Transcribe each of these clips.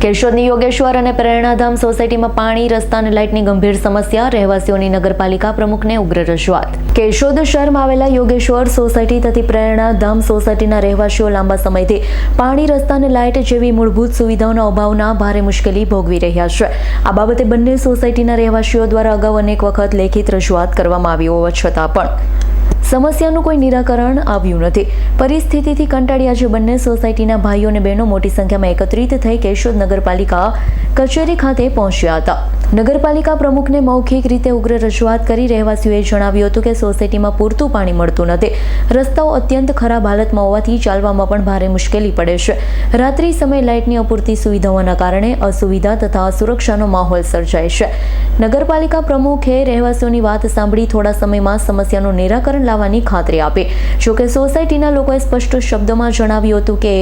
કેશોદની યોગેશ્વર અને પ્રેરણાધામ સોસાયટીમાં પાણી, રસ્તા અને લાઇટની ગંભીર સમસ્યા. રહેવાસીઓની નગરપાલિકા પ્રમુખને ઉગ્ર રજૂઆત. કેશોદ શહેરમાં આવેલા યોગેશ્વર સોસાયટી તથા પ્રેરણાધામ સોસાયટીના રહેવાસીઓ લાંબા સમયથી પાણી, રસ્તા અને લાઇટ જેવી મૂળભૂત સુવિધાઓના અભાવના ભારે મુશ્કેલી ભોગવી રહ્યા છે. આ બાબતે બંને સોસાયટીના રહેવાસીઓ દ્વારા અગાઉ અનેક વખત લેખિત રજૂઆત કરવામાં આવી હોવા છતાં પણ સમસ્યાનું કોઈ નિરાકરણ આવ્યું નથી. પરિસ્થિતિથી કંટાળી આજે બંને સોસાયટીના ભાઈઓ અને બહેનો મોટી સંખ્યામાં એકત્રિત થઈ કેશોદ નગરપાલિકા કચેરી ખાતે પહોંચ્યા હતા. નગરપાલિકા પ્રમુખને મૌખિક રીતે ઉગ્ર રજૂઆત કરી રહેવાસીઓએ જણાવ્યું હતું કે સોસાયટીમાં પૂરતું પાણી મળતું નથી. રસ્તાઓ અત્યંત ખરાબ હાલતમાં હોવાથી ચાલવામાં પણ ભારે મુશ્કેલી પડે છે. રાત્રિ સમયે લાઇટની અપૂરતી સુવિધાઓના કારણે અસુવિધા તથા અસુરક્ષાનો માહોલ સર્જાય છે. નગરપાલિકા પ્રમુખે રહેવાસીઓની વાત સાંભળી થોડા સમયમાં સમસ્યાનું નિરાકરણ લાવવાની ખાતરી આપી. જોકે સોસાયટીના લોકોએ સ્પષ્ટ શબ્દોમાં જણાવ્યું હતું કે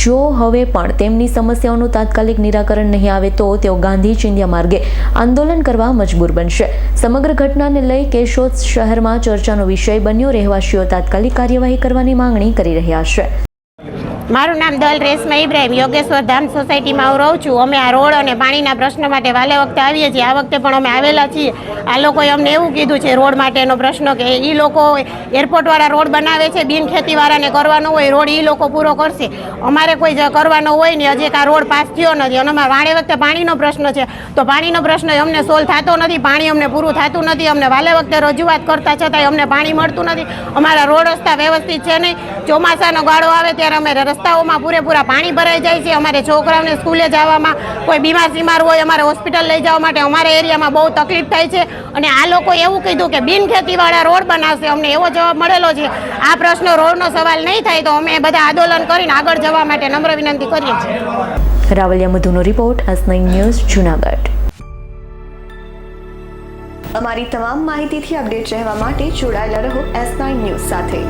જો હવે પણ તેમની સમસ્યાઓનું તાત્કાલિક નિરાકરણ નહીં આવે તો તેઓ ગાંધી ચિંધ્યા માર્ગે આંદોલન કરવા મજબૂર બનશે. સમગ્ર ઘટનાને લઈ કેશોદ શહેરમાં ચર્ચાનો વિષય બન્યો. રહેવાસીઓ તાત્કાલિક કાર્યવાહી કરવાની માંગણી કરી રહ્યા છે. મારું નામ દલ રેશમા ઇબ્રાહિમ, યોગેશ્વર ધામ સોસાયટીમાં હું રહું છું. અમે આ રોડ અને પાણીના પ્રશ્ન માટે વાલે વખતે આવીએ છીએ. આ વખતે પણ અમે આવેલા છીએ. આ લોકોએ અમને એવું કીધું છે રોડ માટેનો પ્રશ્ન કે એ લોકો એરપોર્ટવાળા રોડ બનાવે છે, બિન ખેતીવાળાને કરવાનો હોય રોડ એ લોકો પૂરો કરશે. અમારે કોઈ કરવાનો હોય ને હજી આ રોડ પાસ થયો નથી અને અમારે વાળે વખતે પાણીનો પ્રશ્ન છે તો પાણીનો પ્રશ્ન અમને સોલ્વ થતો નથી. પાણી અમને પૂરું થતું નથી. અમને વાલે વખતે રજૂઆત કરતા છતાંય અમને પાણી મળતું નથી. અમારા રોડ રસ્તા વ્યવસ્થિત છે નહીં. ચોમાસાનો ગાળો આવે ત્યારે અમે રસ્તાઓમાં પૂરેપૂરા પાણી ભરાઈ જાય છે. અમારે છોકરાઓને સ્કૂલે જવામાં, કોઈ બીમાર હોય અમારે હોસ્પિટલ લઈ જવા માટે અમારા એરિયામાં બહુ તકલીફ થાય છે. અને આ લોકો એવું કીધું કે બિન ખેતીવાળા રોડ બનાવશે. અમને એવો જવાબ મળેલો છે. આ પ્રશ્ન રોડનો સવાલ નહીં થાય તો અમે બધા આંદોલન કરીને આગળ જવા માટે નમ્ર વિનંતી કરીએ છીએ. રાવલિયા મધુનો રિપોર્ટ, S9 ન્યૂઝ, જૂનાગઢ. અમારી તમામ માહિતીથી અપડેટ રહેવા માટે જોડાયેલા રહો S9 ન્યૂઝ સાથે.